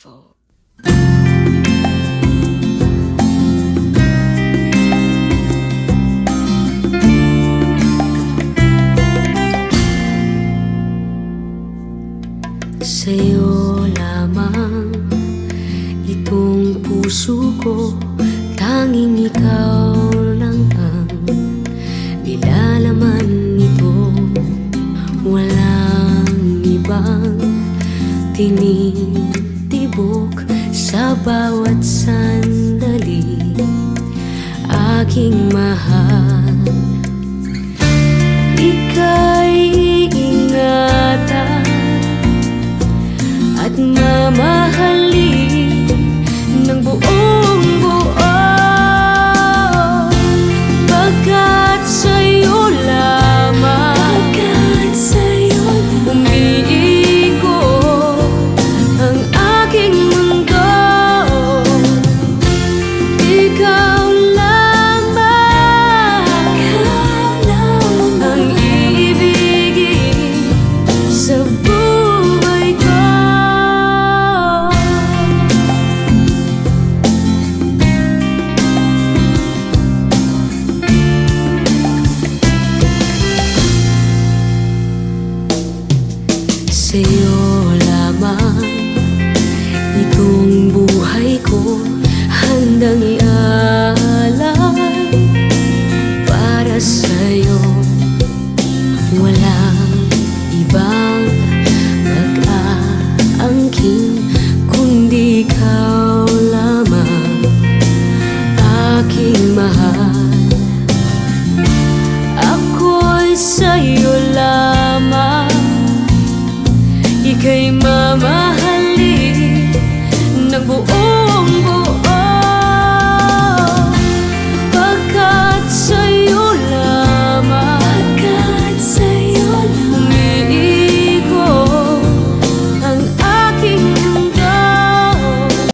beautiful. Sa'yo lamang itong puso ko, tanging ikaw lang ang nilalaman nito. Walang ibang tinitibok sa bawat sandali, aking mahal. Ika'y iingatan at mamahalin ng buong buo, pagkat sa'yo lamang umiikot ang aking mundo. Ikaw lamang ang iibigin sa buhay ko. Sa'yo lamang itong buhay ko handang ialay. Para sa'yo walang ibang mag-aangkin kundi ikaw lamang, aking mahal. Ako'y sa'yo lamang, ika'y mamahal.